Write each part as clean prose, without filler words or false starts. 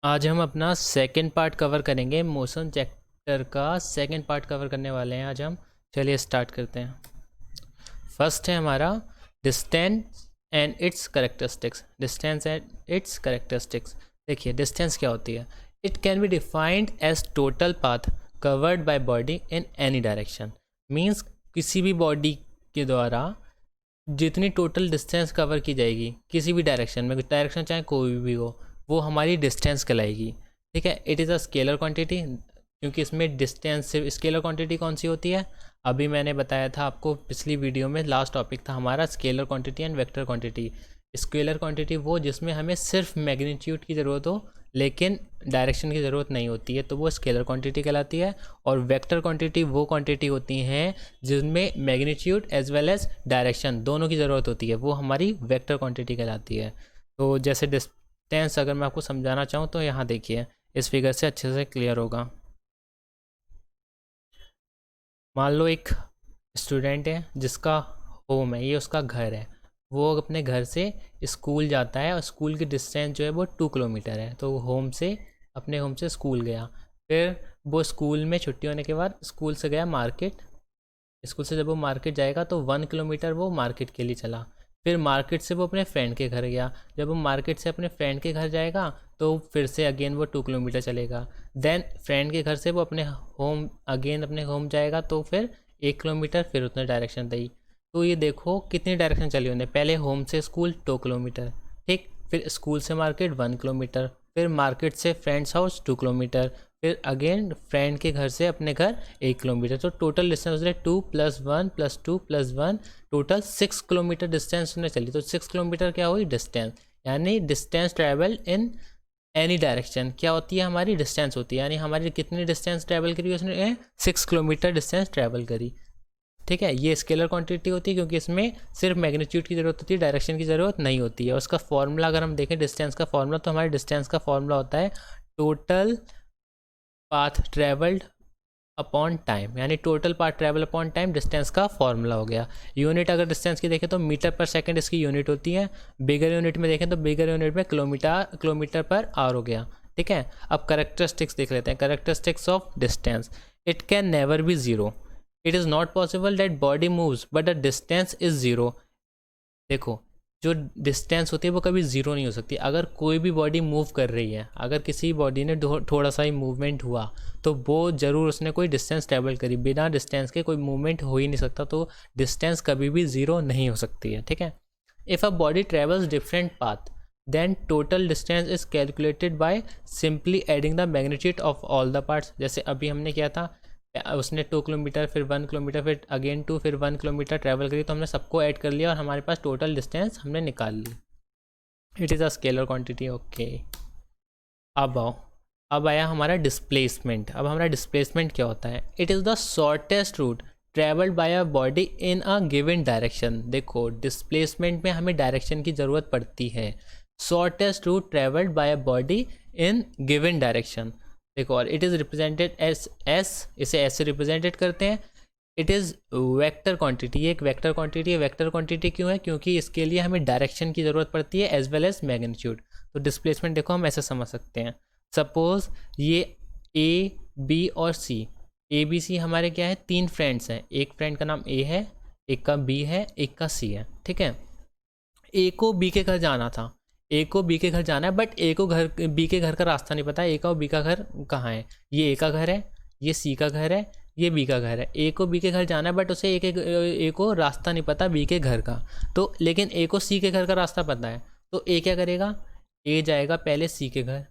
आज हम अपना सेकंड पार्ट कवर करेंगे। मोशन चैप्टर का सेकंड पार्ट कवर करने वाले हैं आज हम। चलिए स्टार्ट करते हैं। फर्स्ट है हमारा distance and its characteristics. Distance and its characteristics. देखिए डिस्टेंस क्या होती है। It can be defined as total path covered by body in any direction. मीन्स किसी भी बॉडी के द्वारा जितनी टोटल डिस्टेंस कवर की जाएगी किसी भी डायरेक्शन में, डायरेक्शन चाहे कोई भी हो, वो हमारी डिस्टेंस कहलाएगी। ठीक है, it is a scalar quantity, क्योंकि इसमें डिस्टेंस से स्केलर क्वांटिटी कौन सी होती है, अभी मैंने बताया था आपको पिछली वीडियो में। लास्ट टॉपिक था हमारा scalar quantity and vector quantity. Scalar quantity वो जिसमें हमें सिर्फ मैग्नीट्यूड की ज़रूरत हो लेकिन डायरेक्शन की ज़रूरत नहीं होती है, तो वो स्केलर क्वांटिटी कहलाती है। और वेक्टर क्वांटिटी वो क्वांटिटी होती हैं जिनमें magnitude as well as direction दोनों की ज़रूरत होती है, वो हमारी वेक्टर क्वांटिटी कहलाती है। तो जैसे डिस्टेंस अगर मैं आपको समझाना चाहूँ तो यहाँ देखिए, इस फिगर से अच्छे से क्लियर होगा। मान लो एक स्टूडेंट है जिसका होम है, ये उसका घर है, वो अपने घर से स्कूल जाता है और स्कूल की डिस्टेंस जो है वो 2 किलोमीटर है। तो होम से अपने होम से स्कूल गया, फिर वो स्कूल में छुट्टी होने के बाद स्कूल से गया मार्केट। स्कूल से जब वो मार्केट जाएगा तो 1 किलोमीटर वो मार्केट के लिए चला। फिर मार्केट से वो अपने फ्रेंड के घर गया। जब वो मार्केट से अपने फ्रेंड के घर जाएगा तो फिर से अगेन वो 2 किलोमीटर चलेगा। देन फ्रेंड के घर से वो अपने होम अगेन अपने होम जाएगा तो फिर 1 किलोमीटर, फिर उतने डायरेक्शन दी। तो ये देखो कितनी डायरेक्शन चली उन्हें, पहले होम से स्कूल 2 किलोमीटर, ठीक, फिर स्कूल से मार्केट 1 किलोमीटर, फिर मार्केट से फ्रेंड्स हाउस 2 किलोमीटर, फिर अगेन फ्रेंड के घर से अपने घर 1 किलोमीटर। तो टोटल डिस्टेंस उसने 2+1+2+1 टोटल 6 किलोमीटर डिस्टेंस उसने चली। तो 6 किलोमीटर क्या हुई डिस्टेंस, यानी distance travel in any direction क्या होती है, हमारी डिस्टेंस होती है। यानी हमारी कितनी डिस्टेंस ट्रैवल करी उसने, 6 किलोमीटर डिस्टेंस ट्रैवल करी। ठीक है, ये स्केलर क्वांटिटी होती है क्योंकि इसमें सिर्फ मैग्नीट्यूड की ज़रूरत होती है, डायरेक्शन की ज़रूरत नहीं होती है। उसका फॉर्मूला अगर हम देखें डिस्टेंस का फॉर्मूला, तो हमारे डिस्टेंस का फॉर्मूला होता है total path travelled upon time, यानी total path travel upon time distance का फॉर्मूला हो गया। यूनिट अगर डिस्टेंस की देखें तो मीटर पर सेकंड इसकी यूनिट होती है। बिगर यूनिट में देखें तो बिगर यूनिट में किलोमीटर पर आवर हो गया। ठीक है, अब करेक्टरिस्टिक्स देख लेते हैं। Characteristics of distance, it can never be zero. It is not possible that body moves but the distance is zero. देखो, जो डिस्टेंस होती है वो कभी ज़ीरो नहीं हो सकती। अगर कोई भी बॉडी मूव कर रही है, अगर किसी बॉडी ने थोड़ा सा ही मूवमेंट हुआ तो वो ज़रूर उसने कोई डिस्टेंस ट्रैवल करी। बिना डिस्टेंस के कोई मूवमेंट हो ही नहीं सकता, तो डिस्टेंस कभी भी ज़ीरो नहीं हो सकती है। ठीक है, if a body travels different path then total distance is calculated by simply adding the magnitude of all the parts. जैसे अभी हमने किया था, उसने 2 किलोमीटर, फिर 1 किलोमीटर, फिर अगेन 2, फिर 1 किलोमीटर ट्रैवल करी, तो हमने सबको ऐड कर लिया और हमारे पास टोटल डिस्टेंस हमने निकाल ली। It is a scalar quantity. Okay, अब आया हमारा डिस्प्लेसमेंट। अब हमारा डिस्प्लेसमेंट क्या होता है, it is the shortest route travelled by a body in a given direction. देखो, डिस्प्लेसमेंट में हमें डायरेक्शन की ज़रूरत पड़ती है। Shortest route travelled by a body in given direction. देखो, और इट इज़ रिप्रेजेंटेड एस, इसे एस से रिप्रेजेंटेड करते हैं। इट इज़ वेक्टर क्वांटिटी, ये एक वेक्टर क्वांटिटी है। वेक्टर क्वांटिटी क्यों है, क्योंकि इसके लिए हमें डायरेक्शन की ज़रूरत पड़ती है एज वेल एज मैग्नीट्यूड। तो डिस्प्लेसमेंट देखो हम ऐसे समझ सकते हैं। सपोज़ ये ए बी और सी, ए बी सी हमारे क्या है, 3 फ्रेंड्स हैं। एक फ्रेंड का नाम ए है, एक का बी है, एक का सी है। ठीक है, ए को बी के घर जाना था, ए को बी के घर जाना है, बट ए को घर बी के घर का रास्ता नहीं पता, ए का और बी का घर कहाँ है। ये ए का घर है, ये सी का घर है, ये बी का घर है। ए को बी के घर जाना है बट उसे ए को रास्ता नहीं पता बी के घर का। तो लेकिन ए को सी के घर का रास्ता पता है, तो ए क्या करेगा, ए जाएगा पहले सी के घर,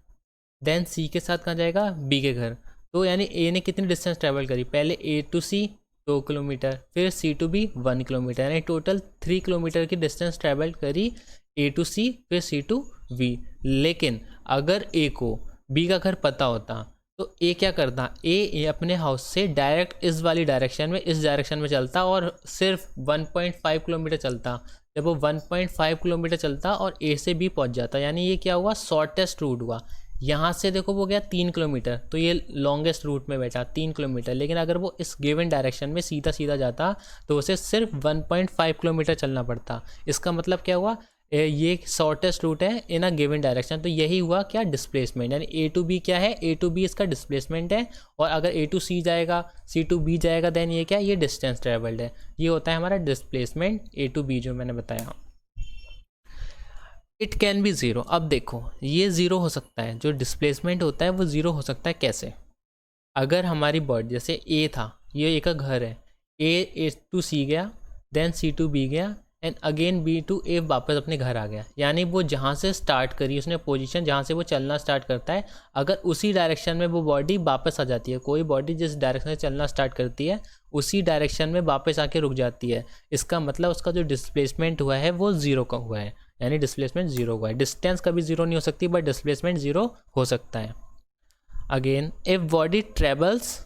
देन सी के साथ कहाँ जाएगा, बी के घर। तो यानी ए ने कितनी डिस्टेंस ट्रैवल करी, पहले ए टू सी 2 किलोमीटर, फिर सी टू बी 1 किलोमीटर, यानी टोटल 3 किलोमीटर की डिस्टेंस ट्रैवल करी ए टू सी फिर सी टू वी। लेकिन अगर ए को बी का घर पता होता तो ए क्या करता, ए अपने हाउस से डायरेक्ट इस वाली डायरेक्शन में, इस डायरेक्शन में चलता और सिर्फ 1.5 किलोमीटर चलता। जब वो 1.5 किलोमीटर चलता और ए से बी पहुंच जाता, यानी ये क्या हुआ, शॉर्टेस्ट रूट हुआ। यहाँ से देखो वो गया 3 किलोमीटर, तो ये लॉन्गेस्ट रूट में बैठा 3 किलोमीटर। लेकिन अगर वो इस गिवन डायरेक्शन में सीधा सीधा जाता तो उसे सिर्फ 1.5 किलोमीटर चलना पड़ता। इसका मतलब क्या हुआ, ये शॉर्टेस्ट रूट है इन अ गिवन डायरेक्शन। तो यही हुआ क्या, डिस्प्लेसमेंट, यानी ए टू बी क्या है, ए टू बी इसका डिस्प्लेसमेंट है, और अगर ए टू सी जाएगा, सी टू बी जाएगा, देन ये क्या, ये डिस्टेंस ट्रेवल्ड है। ये होता है हमारा डिस्प्लेसमेंट ए टू बी जो मैंने बताया। It can be zero. अब देखो ये ज़ीरो हो सकता है, जो डिस्प्लेसमेंट होता है वो ज़ीरो हो सकता है कैसे, अगर हमारी बॉडी जैसे ए था, ये ए का घर है, ए टू सी गया, देन सी टू बी गया, एंड अगेन बी टू ए वापस अपने घर आ गया, यानी वो जहाँ से स्टार्ट करी उसने पोजीशन, जहाँ से वो चलना स्टार्ट करता है, अगर उसी डायरेक्शन में वो बॉडी वापस आ जाती है, कोई बॉडी जिस डायरेक्शन से चलना स्टार्ट करती है उसी डायरेक्शन में वापस आके रुक जाती है, इसका मतलब उसका जो डिस्प्लेसमेंट हुआ है वो ज़ीरो का हुआ है, यानी डिस्प्लेसमेंट ज़ीरो हुआ है। डिस्टेंस कभी ज़ीरो नहीं हो सकती, बट डिस्प्लेसमेंट ज़ीरो हो सकता है। Again if body travels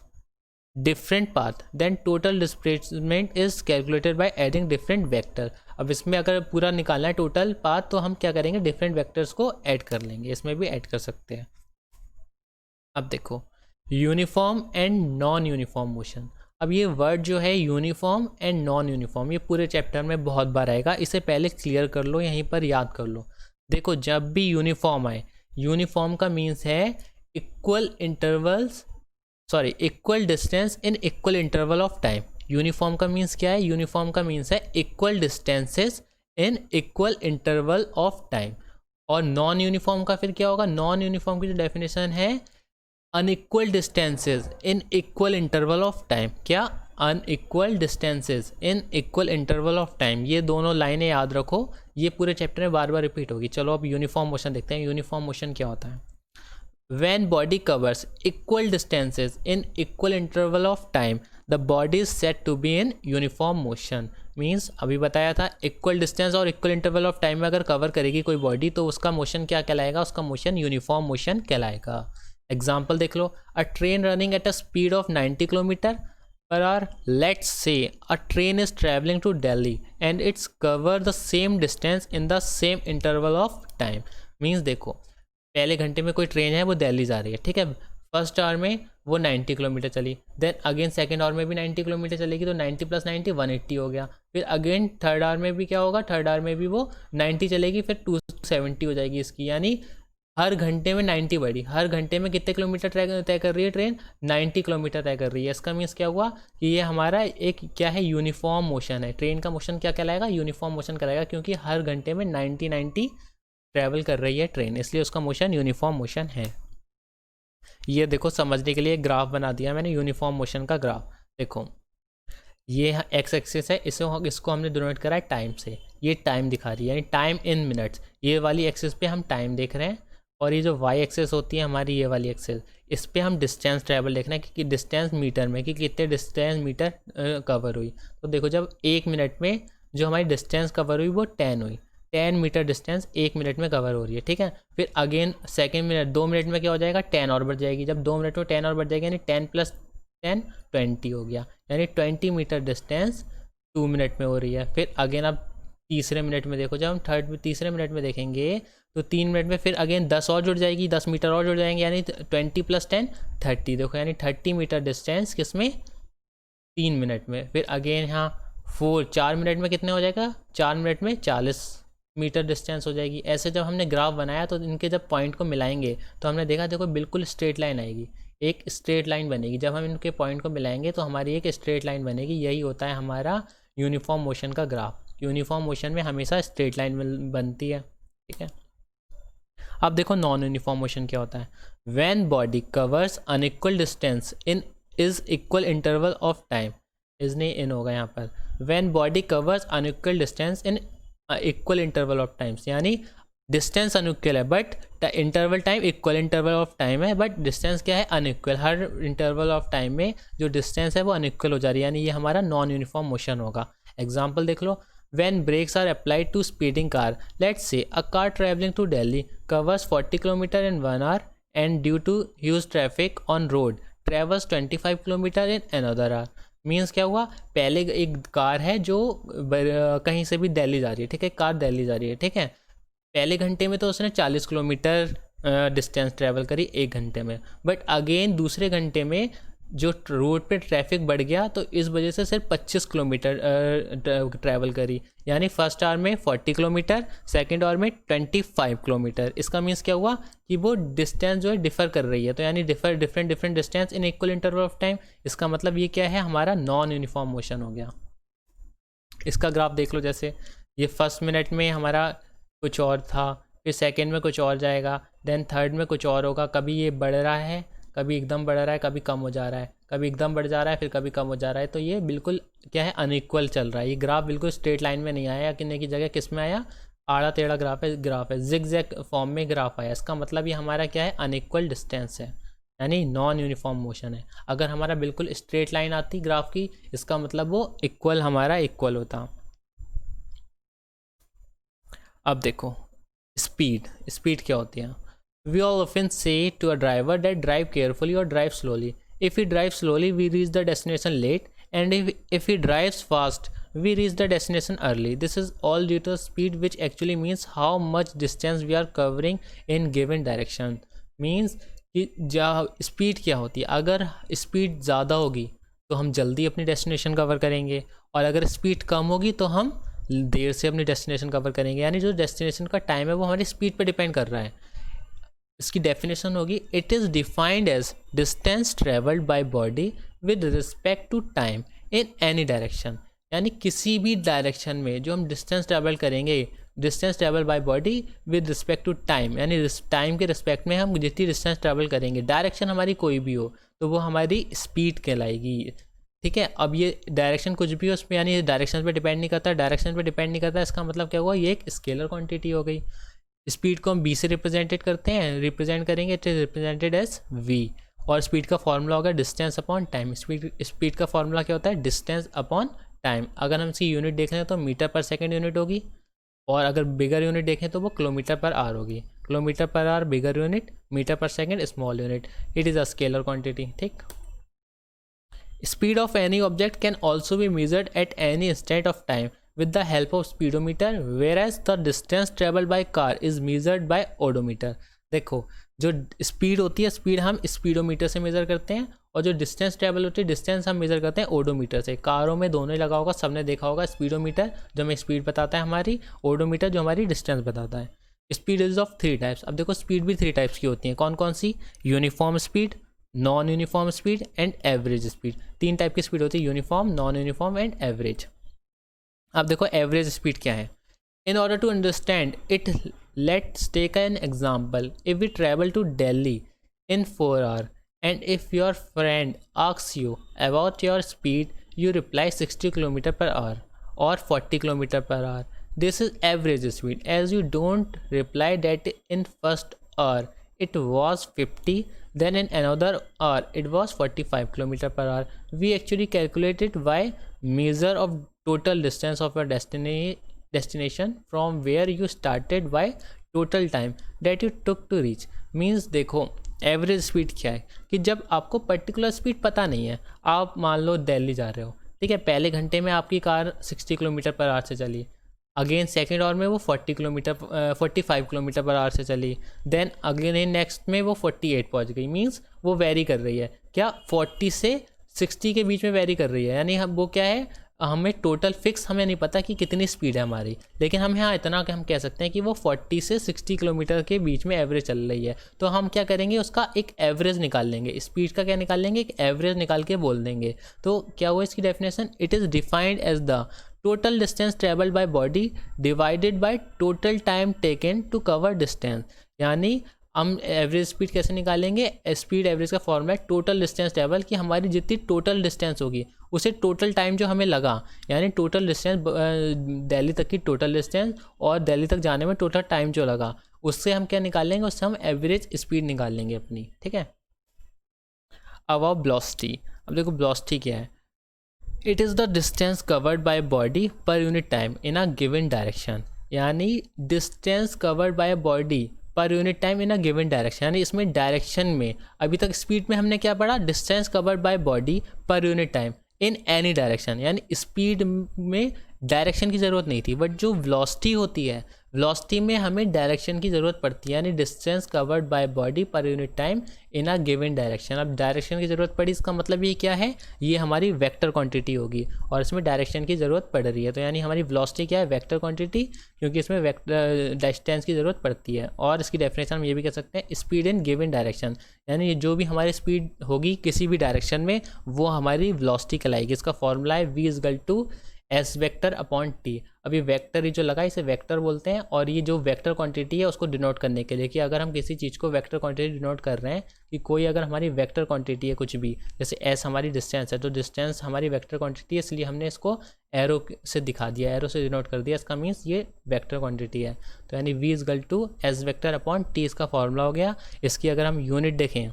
different path then total displacement is calculated by adding different vector. अब इसमें अगर पूरा निकालना है टोटल पाथ, तो हम क्या करेंगे, डिफरेंट वेक्टर्स को ऐड कर लेंगे, इसमें भी ऐड कर सकते हैं। अब देखो uniform and non uniform motion. अब ये वर्ड जो है यूनिफॉर्म एंड नॉन यूनिफॉर्म, ये पूरे चैप्टर में बहुत बार आएगा, इसे पहले क्लियर कर लो, यहीं पर याद कर लो। देखो जब भी यूनिफॉर्म आए, यूनिफॉर्म का मीन्स है equal intervals, sorry equal distance in equal interval of time. Uniform का मीन्स क्या है, यूनिफॉर्म का मीन्स है equal distances in equal interval of time. और नॉन यूनिफॉर्म का फिर क्या होगा, नॉन यूनिफॉर्म की जो डेफिनेशन है unequal distances in equal interval of time. क्या, unequal distances in equal interval of time. ये दोनों लाइनें याद रखो, ये पूरे चैप्टर में बार बार रिपीट होगी। चलो अब यूनिफॉर्म मोशन देखते हैं। यूनिफॉर्म मोशन क्या होता है, when body covers equal distances in equal interval of time the body is said to be in uniform motion। Means अभी बताया था इक्वल डिस्टेंस और इक्वल इंटरवल ऑफ टाइम में अगर कवर करेगी कोई बॉडी तो उसका मोशन क्या कहलाएगा, उसका मोशन यूनिफॉर्म मोशन कहलाएगा। एग्जाम्पल देख लो, a train running at a speed of 90 kilometre per hour, let's say a train is traveling to Delhi and it's cover the same distance in the same interval of time। Means देखो पहले घंटे में कोई train है वो दिल्ली जा रही है, ठीक है, फर्स्ट आवर में वो 90 किलोमीटर चली, देन अगेन सेकंड आवर में भी 90 किलोमीटर चलेगी, तो 90 + 90 180 हो गया। फिर अगेन थर्ड आवर में भी क्या होगा, थर्ड आवर में भी वो 90 चलेगी, फिर 270 हो जाएगी इसकी, यानी हर घंटे में 90 बढ़ी। हर घंटे में कितने किलोमीटर तय कर रही है ट्रेन, 90 किलोमीटर तय कर रही है। इसका मीन्स क्या हुआ कि ये हमारा एक क्या है, यूनिफॉर्म मोशन है। ट्रेन का मोशन क्या कहलाएगा, यूनिफॉर्म मोशन कहलाएगा, क्योंकि हर घंटे में 90 ट्रैवल कर रही है ट्रेन, इसलिए उसका मोशन यूनिफॉर्म मोशन है। ये देखो समझने के लिए ग्राफ बना दिया मैंने यूनिफॉर्म मोशन का ग्राफ। देखो ये एक्स एक्सिस है, इसको हमने डिनोट करा है टाइम से, ये टाइम दिखा रही है, यानी टाइम इन मिनट्स। ये वाली एक्सिस पे हम टाइम देख रहे हैं, और ये जो वाई एक्सिस होती है हमारी, ये वाली एक्सिस, इस पे हम डिस्टेंस ट्रैवल देखना है कि डिस्टेंस मीटर में, कि कितने डिस्टेंस मीटर कवर हुई। तो देखो जब 1 मिनट में जो हमारी डिस्टेंस कवर हुई वो 10 हुई, 10 मीटर डिस्टेंस 1 मिनट में कवर हो रही है, ठीक है। फिर अगेन सेकेंड मिनट 2 मिनट में क्या हो जाएगा, 10 और बढ़ जाएगी। जब 2 मिनट में 10 और बढ़ जाएगी, यानी 10 + 10 20 हो गया, यानी 20 मीटर डिस्टेंस 2 मिनट में हो रही है। फिर अगेन अब तीसरे मिनट में देखो, जब हम तीसरे मिनट में देखेंगे तो 3 मिनट में फिर अगेन 10 और जुड़ जाएगी, 10 मीटर और जुड़ जाएंगे, यानी 20 + 10 30। देखो यानी 30 मीटर डिस्टेंस किसमें, 3 मिनट में। फिर अगेन यहाँ 4 मिनट में कितने हो जाएगा, 4 मिनट में 40 मीटर डिस्टेंस हो जाएगी। ऐसे जब हमने ग्राफ बनाया तो इनके जब पॉइंट को मिलाएंगे तो हमने देखा देखो बिल्कुल स्ट्रेट लाइन आएगी, एक स्ट्रेट लाइन बनेगी। जब हम इनके पॉइंट को मिलाएंगे तो हमारी एक स्ट्रेट लाइन बनेगी। यही होता है हमारा यूनिफॉर्म मोशन का ग्राफ। यूनिफॉर्म मोशन में हमेशा स्ट्रेट लाइन बनती है, ठीक है। अब देखो नॉन यूनिफॉर्म मोशन क्या होता है, when body covers unequal distance in is equal interval of time, इसने इन होगा यहाँ पर, when body covers unequal distance in equal interval of times, यानी डिस्टेंस अनइक्वल है but interval time equal interval of time है, बट डिस्टेंस क्या है, unequal. Her interval of time में जो डिस्टेंस है वो अनइक्वल हो जा रही है, यानी ये हमारा नॉन यूनिफॉर्म मोशन होगा। एग्जाम्पल देख लो, when brakes are applied to speeding car, let's say a car traveling to Delhi covers 40 km in 1 hour and due to huge traffic on road travels 25 km in another hour। Means क्या हुआ, पहले एक car है जो कहीं से भी दिल्ली जा रही है, ठीक है, कार दिल्ली जा रही है, ठीक है। पहले घंटे में तो उसने 40 किलोमीटर डिस्टेंस ट्रैवल करी 1 घंटे में, बट अगेन दूसरे घंटे में जो रोड पे ट्रैफिक बढ़ गया तो इस वजह से सिर्फ 25 किलोमीटर ट्रैवल करी, यानी फर्स्ट आवर में 40 किलोमीटर, सेकंड आवर में 25 किलोमीटर। इसका मीन्स क्या हुआ कि वो डिस्टेंस जो है डिफ़र कर रही है, तो यानी different distance in equal interval of time. इसका मतलब ये क्या है, हमारा नॉन यूनिफॉर्म मोशन हो गया। इसका ग्राफ देख लो, जैसे ये फर्स्ट मिनट में हमारा कुछ और था, फिर सेकेंड में कुछ और जाएगा, देन थर्ड में कुछ और होगा। कभी ये बढ़ रहा है, कभी एकदम बढ़ रहा है, कभी कम हो जा रहा है, कभी एकदम बढ़ जा रहा है, फिर कभी कम हो जा रहा है। तो ये बिल्कुल क्या है, अनइक्वल चल रहा है। ये ग्राफ बिल्कुल स्ट्रेट लाइन में नहीं आया, किन्ने की जगह किस में आया, आड़ा टेढ़ा ग्राफ है जिग-जैग फॉर्म में ग्राफ आया। इसका मतलब ये हमारा क्या है, अनइक्वल डिस्टेंस है, यानी नॉन यूनिफॉर्म मोशन है। अगर हमारा बिल्कुल स्ट्रेट लाइन आती ग्राफ की, इसका मतलब वो इक्वल हमारा इक्वल होता। अब देखो स्पीड क्या होती है। We all often say to a driver that drive carefully or drive slowly. If he drives slowly, we reach the destination late, and if he drives fast, we reach the destination early. This is all due to speed, which actually means how much distance we are covering in given direction. Means कि speed क्या होती है, अगर speed ज़्यादा होगी तो हम जल्दी अपनी डेस्टिनेशन कवर करेंगे, और अगर स्पीड कम होगी तो हम देर से अपनी डेस्टिनेशन कवर करेंगे। यानी जो डेस्टिनेशन का टाइम है वो हमारी स्पीड पर डिपेंड कर रहा है। इसकी डेफिनेशन होगी, it is defined as distance travelled by body with respect to time in any direction. यानी किसी भी डायरेक्शन में जो हम डिस्टेंस ट्रेवल करेंगे, distance travel by body with respect to time, यानी टाइम के रिस्पेक्ट में हम जितनी डिस्टेंस ट्रेवल करेंगे, डायरेक्शन हमारी कोई भी हो, तो वो हमारी स्पीड कहलाएगी। ठीक है, अब ये डायरेक्शन कुछ भी हो उसमें, यानी डायरेक्शन पे डिपेंड नहीं करता, डायरेक्शन पे डिपेंड नहीं करता। इसका मतलब क्या हुआ, ये एक स्केलर क्वांटिटी हो गई। स्पीड को हम बी से रिप्रेजेंटेड करते हैं, रिप्रेजेंट करेंगे, it is represented as V. और स्पीड का फॉर्मूला होगा डिस्टेंस अपॉन टाइम। स्पीड का फॉर्मूला क्या होता है, डिस्टेंस अपॉन टाइम। अगर हम इसकी यूनिट देख लें तो मीटर पर सेकेंड यूनिट होगी, और अगर बिगर यूनिट देखें तो वो किलोमीटर पर आवर होगी। Kilometre per hour bigger unit, metre per second small unit. It is a scalar quantity. ठीक, speed of any object can also be measured at any instant of time with the help of speedometer, whereas the distance traveled by car is measured by odometer. देखो, जो speed होती है, speed हम speedometer से measure करते हैं, और जो डिस्टेंस ट्रेवल होती है, डिस्टेंस हम मेज़र करते हैं ओडोमीटर से। कारों में दोनों ही लगा होगा, सबने देखा होगा, स्पीडोमीटर जो हमें स्पीड बताता है हमारी, ओडोमीटर जो हमारी डिस्टेंस बताता है। Speed is of 3 types. अब देखो स्पीड भी 3 टाइप्स की होती हैं। कौन कौन सी, uniform speed, non uniform speed and average speed. 3 type की स्पीड होती है, uniform, non uniform and average. अब देखो एवरेज स्पीड क्या है। In order to understand it, let's take an example. If we travel to Delhi in 4 hour and if your friend asks you about your speed, you reply 60 kilometre per hour और 40 kilometre per hour. This is average speed, as you don't reply that in first hour it was 50, then in another hour it was 45 kilometer per hour. We actually calculated by measure of total distance of your destination from where you started by total time that you took to reach. Means देखो average speed क्या है, कि जब आपको particular speed पता नहीं है, आप मान लो दिल्ली जा रहे हो, ठीक है, पहले घंटे में आपकी कार 60 किलोमीटर पर आवर से चली, अगेन सेकेंड आवर में वो 45 किलोमीटर पर आवर से चली, देन अगेन नेक्स्ट में वो 48 पहुंच गई। मींस वो वेरी कर रही है, क्या 40 से 60 के बीच में वेरी कर रही है। यानी हम वो क्या है, हमें टोटल फिक्स हमें नहीं पता कि कितनी स्पीड है हमारी, लेकिन हम यहाँ इतना कि हम कह सकते हैं कि वो 40 से 60 किलोमीटर के बीच में एवरेज चल रही है। तो हम क्या करेंगे, उसका एक एवरेज निकाल लेंगे, स्पीड का क्या निकाल लेंगे, एक एवरेज निकाल के बोल देंगे। तो क्या हुआ इसकी definition, it is defined as the total distance travelled by body divided by total time taken to cover distance. यानी हम एवरेज स्पीड कैसे निकालेंगे, स्पीड एवरेज का फॉर्मूला है टोटल डिस्टेंस ट्रेवल, कि हमारी जितनी टोटल डिस्टेंस होगी उसे टोटल टाइम जो हमें लगा, यानी टोटल डिस्टेंस दिल्ली तक की टोटल डिस्टेंस और दिल्ली तक जाने में टोटल टाइम जो लगा, उससे हम क्या निकाल लेंगे, उससे हम एवरेज स्पीड निकाल लेंगे अपनी। ठीक है, अब वेलोसिटी। अब देखो वेलोसिटी क्या है, it is the distance covered by body per unit time in a given direction. यानी distance covered by body per unit time in a given direction, यानी इसमें डायरेक्शन में, अभी तक स्पीड में हमने क्या पढ़ा, distance covered by body per unit time in any direction, यानी स्पीड में डायरेक्शन की ज़रूरत नहीं थी, बट जो वेलोसिटी होती है, वेलोसिटी में हमें डायरेक्शन की ज़रूरत पड़ती है, यानी distance covered by body per unit time in a given direction. अब डायरेक्शन की ज़रूरत पड़ी, इसका मतलब ये क्या है, ये हमारी वेक्टर क्वांटिटी होगी और इसमें डायरेक्शन की ज़रूरत पड़ रही है, तो यानी हमारी वेलोसिटी क्या है, वेक्टर क्वांटिटी, क्योंकि इसमें वेक्टर डिस्टेंस की ज़रूरत पड़ती है। और इसकी डेफिनेशन हम ये भी कह सकते हैं स्पीड इन गिवन डायरेक्शन, यानी जो भी हमारी स्पीड होगी किसी भी डायरेक्शन में वो हमारी वेलोसिटी कहलाएगी। इसका फॉर्मूला है v is equal to S vector upon T. अभी वेक्टर ही जो लगा इसे वेक्टर बोलते हैं, और ये जो वेक्टर क्वांटिटी है उसको डिनोट करने के लिए कि अगर हम किसी चीज़ को वेक्टर क्वांटिटी डिनोट कर रहे हैं कि कोई अगर हमारी वेक्टर क्वांटिटी है कुछ भी, जैसे एस हमारी डिस्टेंस है, तो डिस्टेंस हमारी वेक्टर क्वांटिटी है, इसलिए हमने इसको एरो से दिखा दिया, एरो से डिनोट कर दिया, इसका मीन्स ये वेक्टर क्वांटिटी है। तो यानी v is equal to S vector upon T इसका फॉर्मूला हो गया। इसकी अगर हम यूनिट देखें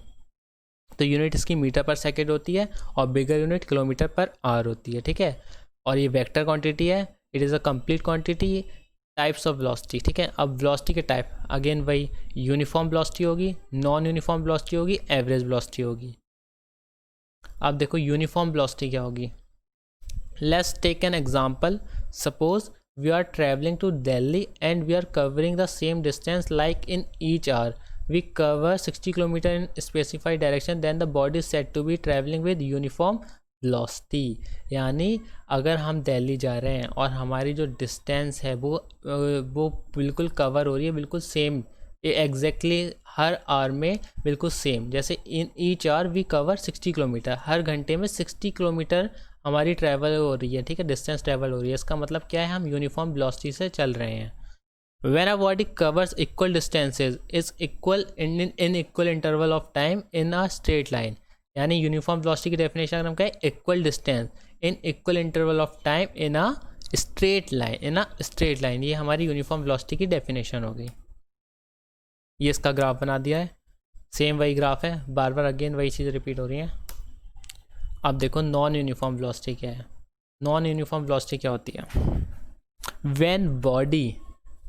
तो यूनिट इसकी मीटर पर सेकेंड होती है और bigger unit kilometre per hour होती है, ठीक है। और ये वेक्टर क्वांटिटी है, it is a complete quantity. Types of velocity, ठीक है। अब वेलोसिटी के टाइप अगेन वही यूनिफॉर्म वेलोसिटी होगी, नॉन यूनिफॉर्म वेलोसिटी होगी, एवरेज वेलोसिटी होगी। अब देखो यूनिफॉर्म वेलोसिटी क्या होगी। Let's take an example, suppose we are travelling to Delhi and we are covering the same distance like in each our, we cover 60 kilometre in specified direction, then the body is said to be traveling with uniform velocity। यानी अगर हम दिल्ली जा रहे हैं और हमारी जो distance है वो बिल्कुल कवर हो रही है, बिल्कुल सेम, एग्जैक्टली हर आवर में बिल्कुल सेम, जैसे in each hour we cover 60 kilometre, हर घंटे में 60 किलोमीटर हमारी ट्रैवल हो रही है, ठीक है, डिस्टेंस ट्रैवल हो रही है। इसका मतलब क्या है, हम यूनिफॉर्म वेलोसिटी से चल रहे हैं। When a body covers equal distances is equal in equal interval of time in a straight line, यानी यूनिफॉर्म वेलोसिटी की डेफिनेशन अगर हम कहें equal distance in equal interval of time in a straight line, ये हमारी uniform velocity की definition हो गई। ये इसका ग्राफ बना दिया है, सेम वही ग्राफ है, बार बार अगेन वही चीज़ रिपीट हो रही है। अब देखो नॉन यूनिफॉर्म वेलोसिटी क्या है। नॉन यूनिफॉर्म वेलोसिटी क्या होती है, when body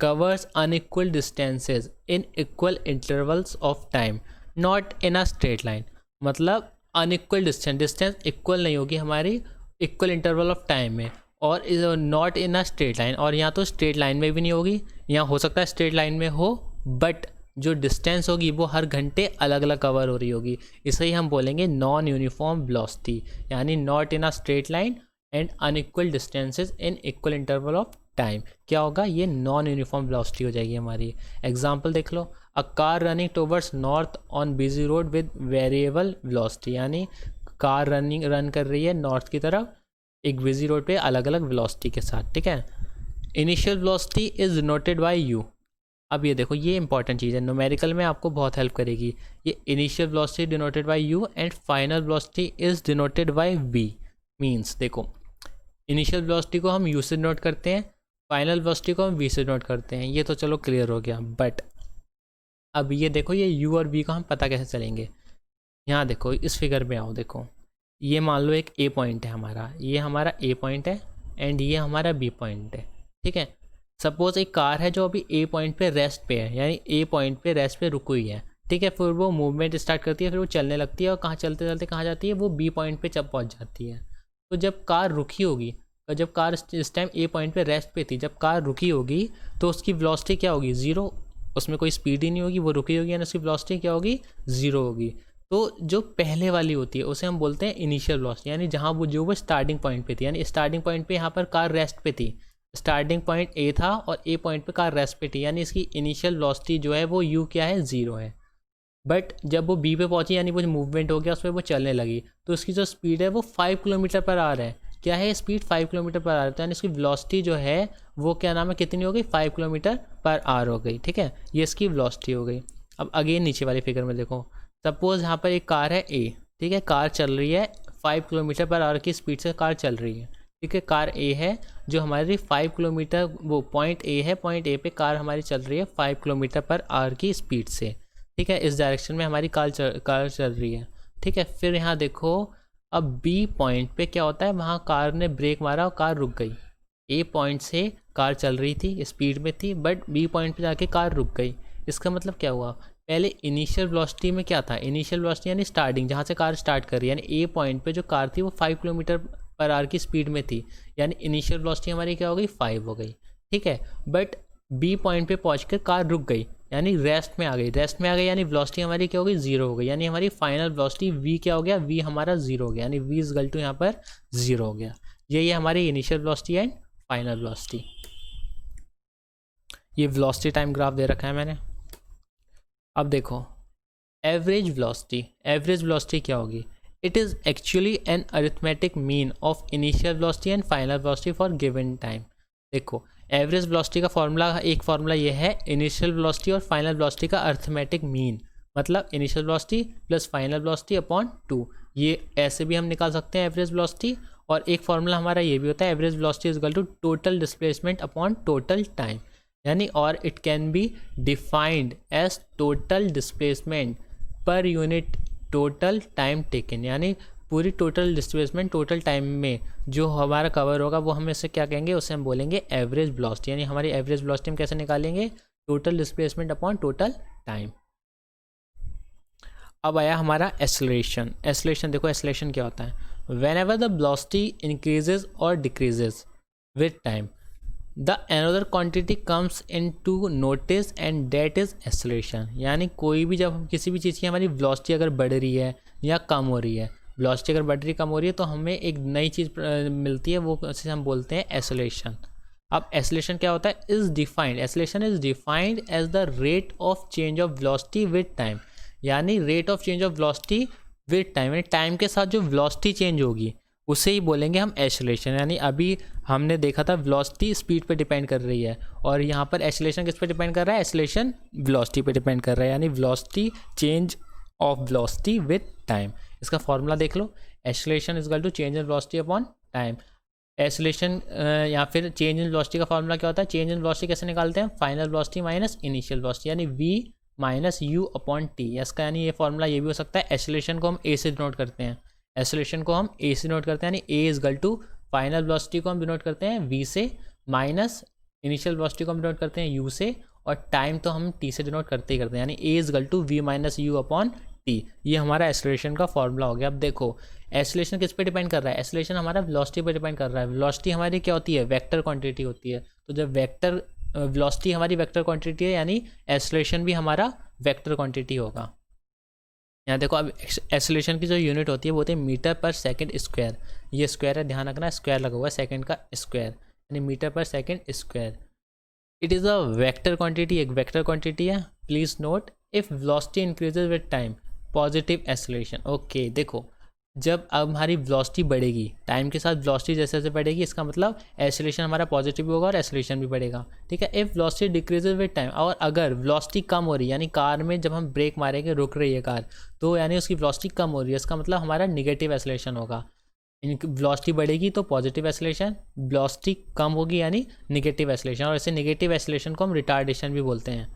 covers unequal distances in equal intervals of time not in a straight line। मतलब unequal डिस्टेंस इक्वल नहीं होगी हमारी इक्वल इंटरवल ऑफ टाइम में, और not in a straight line, और यहाँ तो स्ट्रेट लाइन में भी नहीं होगी, यहाँ हो सकता है स्ट्रेट लाइन में हो बट जो डिस्टेंस होगी वो हर घंटे अलग अलग कवर हो रही होगी, इसे ही हम बोलेंगे नॉन यूनिफॉर्म वेलोसिटी, यानी not in a straight line and unequal distances in equal interval of time. क्या होगा, ये नॉन यूनिफॉर्म वेलोसिटी हो जाएगी हमारी। एग्जांपल देख लो, a car running towards north on busy road with variable velocity, यानी कार रन कर रही है नॉर्थ की तरफ एक बिजी रोड पे अलग अलग वेलोसिटी के साथ, ठीक है। Initial velocity is denoted by you. अब ये देखो, ये इंपॉर्टेंट चीज़ है, न्यूमेरिकल में आपको बहुत हेल्प करेगी। ये initial velocity denoted by U and final velocity is denoted by V. Means देखो, इनिशियल वेलोसिटी को हम यू से डिनोट करते हैं, फाइनल वेलोसिटी को हम वी से नोट करते हैं, ये तो चलो क्लियर हो गया। बट अब ये देखो, ये यू और वी को हम पता कैसे चलेंगे। यहाँ देखो, इस फिगर में आओ, देखो ये मान लो एक ए पॉइंट है हमारा, ये हमारा ए पॉइंट है एंड ये हमारा बी पॉइंट है, ठीक है। सपोज एक कार है जो अभी ए पॉइंट पे रेस्ट पे है, यानी ए पॉइंट पे रेस्ट पे रुकी हुई है, ठीक है। फिर वो मूवमेंट स्टार्ट करती है, फिर वो चलने लगती है, और कहाँ चलते चलते कहाँ जाती है, वो बी पॉइंट पे जब पहुँच जाती है। तो जब कार रुकी होगी, और जब कार इस टाइम ए पॉइंट पे रेस्ट पे थी, जब कार रुकी होगी तो उसकी वेलोसिटी क्या होगी, ज़ीरो, उसमें कोई स्पीड ही नहीं होगी, वो रुकी होगी, यानी उसकी वेलोसिटी क्या होगी, ज़ीरो होगी। तो जो पहले वाली होती है उसे हम बोलते हैं इनिशियल वेलोसिटी, यानी जहाँ वो स्टार्टिंग पॉइंट पे थी, यानी स्टार्टिंग पॉइंट पे यहाँ पर कार रेस्ट पे थी, स्टार्टिंग पॉइंट ए था और ए पॉइंट पे कार रेस्ट पे थी, यानी इसकी इनिशियल वेलोसिटी जो है वो यू क्या है, ज़ीरो है। बट जब वो बी पे पहुंची, यानी वो मूवमेंट हो गया, उस पर वो चलने लगी, तो उसकी जो स्पीड है वो 5 किलोमीटर पर आ रहा है। क्या है, स्पीड 5 किलोमीटर पर आवर, तो यानी इसकी वेलोसिटी जो है वो क्या नाम है, कितनी हो गई, 5 किलोमीटर पर आवर हो गई, ठीक है। ये इसकी वेलोसिटी हो गई। अब अगेन नीचे वाली फिगर में देखो, सपोज यहाँ पर एक कार है ए, ठीक है, कार चल रही है 5 किलोमीटर पर आवर की स्पीड से कार चल रही है, ठीक है। कार ए है जो हमारी 5 किलोमीटर, वो पॉइंट ए है, पॉइंट ए पे कार हमारी चल रही है 5 किलोमीटर पर आवर की स्पीड से, ठीक है। इस डायरेक्शन में हमारी कार चल रही है, ठीक है। फिर यहाँ देखो, अब बी पॉइंट पे क्या होता है, वहाँ कार ने ब्रेक मारा और कार रुक गई। ए पॉइंट से कार चल रही थी, स्पीड में थी, बट बी पॉइंट पे जाके कार रुक गई। इसका मतलब क्या हुआ, पहले इनिशियल वेलोसिटी में क्या था, इनिशियल वेलोसिटी यानी स्टार्टिंग, जहाँ से कार स्टार्ट कर रही है, यानी ए पॉइंट पे जो कार थी वो 5 किलोमीटर पर आवर की स्पीड में थी, यानी इनिशियल वेलोसिटी हमारी क्या हो गई 5 हो गई, ठीक है। बट बी पॉइंट पे पहुंचकर कार रुक गई, यानी रेस्ट में आ गई, रेस्ट में आ गई यानी वेलोसिटी हमारी क्या हो गई 0 हो गई, यानी हमारी फाइनल वेलोसिटी वी क्या हो गया, वी हमारा 0 हो गया, यानी वी इज इक्वल टू यहाँ पर 0 हो गया। ये हमारी initial velocity and final velocity. ये वेलोसिटी टाइम ग्राफ दे रखा है मैंने। अब देखो एवरेज वेलोसिटी, एवरेज वेलोसिटी क्या होगी, it is actually an arithmetic mean of initial velocity and final velocity for given time. देखो एवरेज वेलोसिटी का फॉर्मूला, एक फॉर्मूला ये है इनिशियल वेलोसिटी और फाइनल वेलोसिटी का अरिथमेटिक मीन, मतलब initial velocity plus final velocity upon 2, ये ऐसे भी हम निकाल सकते हैं एवरेज वेलोसिटी। और एक फॉर्मूला हमारा ये भी होता है average velocity is equal to total displacement upon total time, यानी और it can be defined as total displacement per unit total time taken, यानी पूरी टोटल डिस्प्लेसमेंट टोटल टाइम में जो हमारा कवर होगा वो हम इसे क्या कहेंगे, उसे हम बोलेंगे एवरेज वेलोसिटी। यानी हमारी एवरेज वेलोसिटी हम कैसे निकालेंगे, total displacement upon total time. अब आया हमारा एक्सेलरेशन। एक्सेलरेशन देखो एक्सेलरेशन क्या होता है, whenever the velocity increases और decreases with time the another quantity comes in to notice and that is acceleration. यानी कोई भी जब किसी भी चीज़ की हमारी वेलोसिटी अगर बढ़ रही है या कम हो रही है, वेलोसिटी अगर बढ़ रही कम हो रही है तो हमें एक नई चीज़ मिलती है, वो उसे हम बोलते हैं एक्सेलरेशन। अब एक्सेलरेशन क्या होता है, is defined, acceleration is defined as the rate of change of velocity with time, यानी rate of change of velocity with time, यानी टाइम के साथ जो वेलोसिटी चेंज होगी उसे ही बोलेंगे हम एक्सेलरेशन। यानी अभी हमने देखा था वेलोसिटी स्पीड पे डिपेंड कर रही है, और यहाँ पर एक्सेलरेशन किस पे डिपेंड कर रहा है, एक्सेलरेशन वेलोसिटी पे डिपेंड कर रहा है, यानी velocity change of velocity with time. इसका फॉर्मूला देख लो, acceleration is equal to change in velocity upon time. Acceleration या फिर चेंज इन वेलोसिटी का फॉर्मूला क्या होता है, चेंज इन वेलोसिटी कैसे निकालते हैं, final velocity minus initial velocity, यानी V minus U upon T. इसका यानी ये फॉर्मूला ये भी हो सकता है, एक्सेलरेशन को हम ए से डिनोट करते हैं, एक्सेलरेशन को हम ए से डिनोट करते हैं, यानी A is equal to final velocity को हम डिनोट करते हैं वी से, माइनस इनिशियल वेलोसिटी को हम डिनोट करते हैं यू से, और टाइम तो हम टी से डिनोट करते ही करते हैं, यानी A is equal to V minus U upon T. ये हमारा एक्सेलरेशन का फॉर्मूला हो गया। अब देखो एक्सेलरेशन किस पे डिपेंड कर रहा है, एक्सेलरेशन हमारा वेलोसिटी पे डिपेंड कर रहा है। वेलोसिटी हमारी क्या होती है, वेक्टर क्वांटिटी होती है, तो जब वेक्टर वेलोसिटी हमारी वेक्टर क्वांटिटी है, यानी एक्सेलरेशन भी हमारा वेक्टर क्वांटिटी होगा। यहाँ देखो अब एक्सेलरेशन की जो यूनिट होती है वो होती है मीटर पर सेकंड स्क्वायर, ये स्क्वायर है, ध्यान रखना स्क्वायर लगा हुआ है, सेकंड का स्क्वायर यानी मीटर पर second square. It is a vector quantity, एक वेक्टर क्वांटिटी है। Please note if velocity increases with time positive acceleration. Okay देखो जब अब हमारी वेलोसिटी बढ़ेगी टाइम के साथ, वेलोसिटी जैसे जैसे बढ़ेगी इसका मतलब एक्सेलरेशन हमारा पॉजिटिव भी होगा और एक्सेलरेशन भी बढ़ेगा, ठीक है। If velocity decreases with time, और अगर वेलोसिटी कम हो रही है, यानी कार में जब हम ब्रेक मारेंगे रुक रही है कार, तो यानी उसकी वेलोसिटी कम हो रही है, इसका मतलब हमारा निगेटिव एक्सेलरेशन होगा। वेलोसिटी बढ़ेगी तो पॉजिटिव एक्सेलरेशन, वेलोसिटी कम होगी यानी निगेटिव एक्सेलरेशन, और ऐसे निगेटिव एक्सेलरेशन को हम रिटार्डेशन भी बोलते हैं।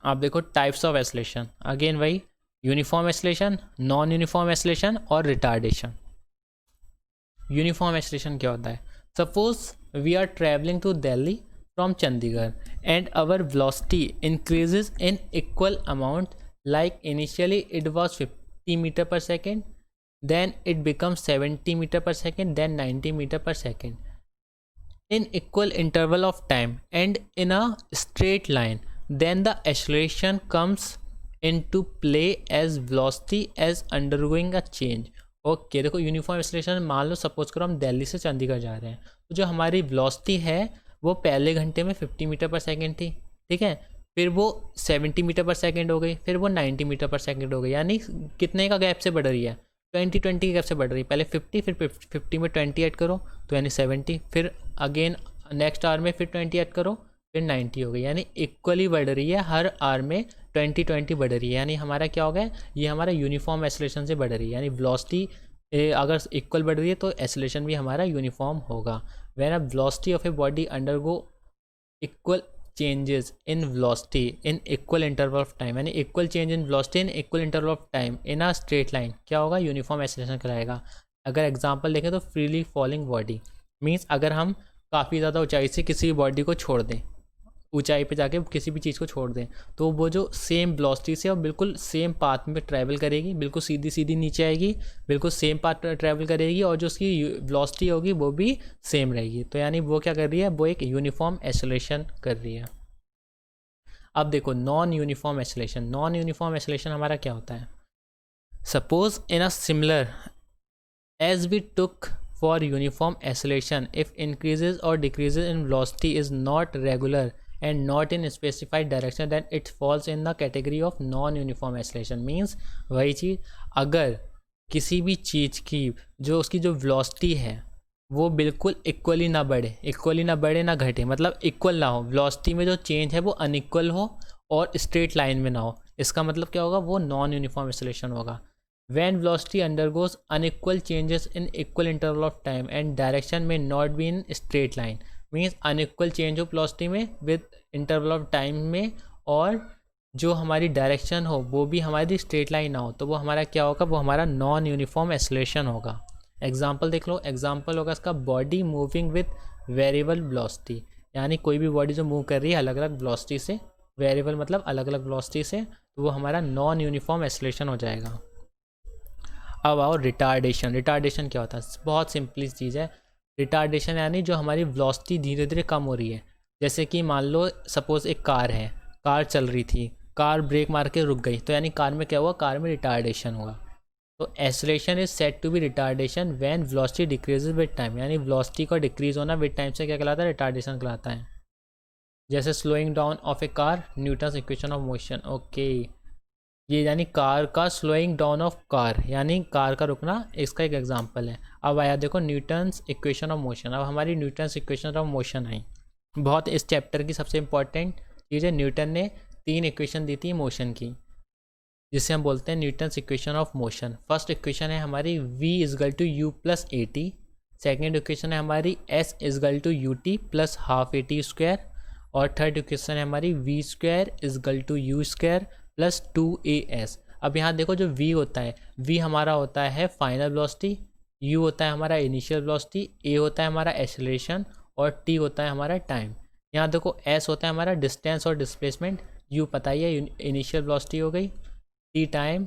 आप देखो टाइप्स ऑफ एक्सेलरेशन, अगेन वही uniform acceleration, non uniform acceleration और रिटार्डेशन। यूनिफॉर्म एक्सेलरेशन क्या होता है, suppose we are travelling to Delhi from Chandigarh and our velocity increases in equal amount, like initially it was 50 metre per second, then it becomes 70 meter per second, then 90 meter per second in equal interval of time and in a straight line, then the acceleration comes into play as velocity as undergoing a change। Okay देखो uniform acceleration, मान लो suppose करो हम दिल्ली से चंडीगढ़ जा रहे हैं, तो जो हमारी वेलोसिटी है वो पहले घंटे में 50 मीटर पर सेकेंड थी, ठीक है, फिर वो 70 मीटर पर सेकेंड हो गई, फिर वो 90 मीटर पर सेकेंड हो गई, यानी कितने का गैप से बढ़ रही है, 20 की गैप से बढ़ रही है। पहले 50, फिर 50 में 20 ऐड करो तो यानी 70, फिर अगेन नेक्स्ट आवर में फिर 20 ऐड करो फिर 90 हो गई, यानी इक्वली बढ़ रही है, हर आवर में 20 बढ़ रही है, यानी हमारा क्या हो गया, ये हमारा यूनिफॉर्म एक्सेलरेशन से बढ़ रही है, यानी वेलोसिटी अगर इक्वल बढ़ रही है तो एक्सेलरेशन भी हमारा यूनिफॉर्म होगा। When a velocity of a body undergo equal changes in velocity in equal interval of time, यानी equal change in velocity in equal interval of time in a straight line, क्या होगा, uniform acceleration कहलाएगा। अगर example देखें तो freely falling body means अगर हम काफ़ी ज़्यादा ऊंचाई से किसी बॉडी को छोड़ दें, ऊंचाई पे जाके किसी भी चीज़ को छोड़ दें, तो वो जो सेम वेलोसिटी से और बिल्कुल सेम पाथ में ट्रैवल करेगी, बिल्कुल सीधी सीधी नीचे आएगी, बिल्कुल सेम पाथ ट्रैवल करेगी, और जो उसकी वेलोसिटी होगी वो भी सेम रहेगी। तो यानी वो क्या कर रही है, वो एक यूनिफॉर्म एक्सेलरेशन कर रही है। अब देखो non uniform acceleration. Non uniform acceleration हमारा क्या होता है, suppose in a similar as we took for uniform acceleration, if increases or decreases in velocity is not regular and not in specified direction, then it falls in the category of non-uniform acceleration। means वही चीज़, अगर किसी भी चीज़ की जो उसकी जो velocity है वो बिल्कुल इक्वली ना बढ़े ना घटे, मतलब इक्वल ना हो, velocity में जो चेंज है वो अनइक्वल हो और स्ट्रेट लाइन में ना हो, इसका मतलब क्या होगा, वो नॉन यूनिफॉर्म एक्सेलरेशन होगा। When velocity undergoes unequal changes in equal interval of time and direction may not be in straight line, means unequal change हो velocity में with interval of time में, और जो हमारी डायरेक्शन हो वो भी हमारी स्ट्रेट लाइन ना हो, तो वो हमारा क्या होगा, वो हमारा नॉन यूनिफॉर्म एक्सेलरेशन होगा। एग्जाम्पल देख लो, एग्जाम्पल होगा इसका body moving with variable velocity, यानी कोई भी बॉडी जो मूव कर रही है अलग अलग वेलोसिटी से, वेरिएबल मतलब अलग अलग वेलोसिटी से, तो वो हमारा नॉन यूनिफॉर्म एक्सेलरेशन हो जाएगा। अब आओ रिटार्डेशन। रिटार्डेशन क्या होता है, बहुत सिंपली चीज़ है। रिटार्डेशन यानी जो हमारी वेलोसिटी धीरे धीरे कम हो रही है, जैसे कि मान लो सपोज एक कार है, कार चल रही थी, कार ब्रेक मार के रुक गई, तो यानी कार में क्या हुआ, कार में रिटार्डेशन हुआ। तो acceleration is said to be retardation when velocity decreases with time, यानी वेलोसिटी का डिक्रीज होना विद टाइम से क्या कहलाता है, रिटार्डेशन कहलाता है। जैसे slowing down of a car, Newton's equation of motion. Okay, ये यानी कार का स्लोइंग डाउन ऑफ कार, यानी कार का रुकना, इसका एक एग्जांपल है। अब आया देखो न्यूटन्स इक्वेशन ऑफ मोशन। अब हमारी न्यूटन्स इक्वेशन ऑफ मोशन आई, बहुत इस चैप्टर की सबसे इंपॉर्टेंट चीज़ है। न्यूटन ने 3 इक्वेशन दी थी मोशन की, जिसे हम बोलते हैं Newton's equation of motion. First equation है हमारी v is equal to U plus A T. Second equation है हमारी s is equal to U T plus half A T square. और थर्ड इक्वेशन है हमारी v square is equal to U square plus 2as। अब यहाँ देखो जो v होता है, v हमारा होता है फाइनल वेलोसिटी, u होता है हमारा इनिशियल वेलोसिटी, a होता है हमारा एक्सेलरेशन, और t होता है हमारा टाइम। यहाँ देखो s होता है हमारा डिस्टेंस और डिस्प्लेसमेंट, u पता ही है इनिशियल वेलोसिटी हो गई, t time,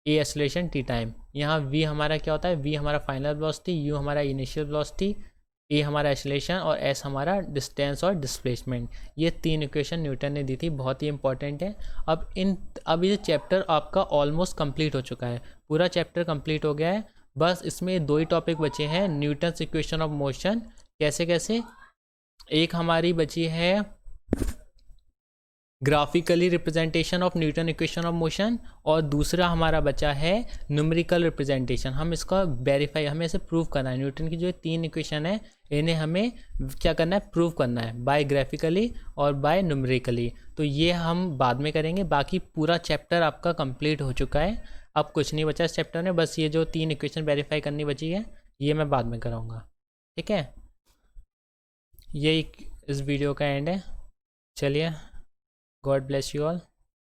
a acceleration, t time. यहाँ v हमारा क्या होता है, v हमारा फाइनल वेलोसिटी, u हमारा इनिशियल वेलोसिटी, ए हमारा एक्सेलरेशन और एस हमारा डिस्टेंस और डिस्प्लेसमेंट। ये 3 इक्वेशन न्यूटन ने दी थी, बहुत ही इंपॉर्टेंट है। अब ये चैप्टर आपका ऑलमोस्ट कंप्लीट हो चुका है, पूरा चैप्टर कंप्लीट हो गया है। बस इसमें 2 ही टॉपिक बचे हैं, न्यूटन्स इक्वेशन ऑफ मोशन कैसे कैसे, एक हमारी बची है graphically representation of Newton equation of motion, और दूसरा हमारा बचा है न्यूमेरिकल रिप्रेजेंटेशन। हम इसका वेरीफाई, हमें इसे प्रूव करना है। न्यूटन की जो 3 इक्वेशन है इन्हें हमें क्या करना है, प्रूव करना है बाय ग्राफिकली और बाय न्यूमेरिकली। तो ये हम बाद में करेंगे। बाकी पूरा चैप्टर आपका कंप्लीट हो चुका है, अब कुछ नहीं बचा इस चैप्टर में, बस ये जो 3 इक्वेशन वेरीफाई करनी बची है ये मैं बाद में कराऊँगा। ठीक है, ये इस वीडियो का एंड है। चलिए, God bless you all.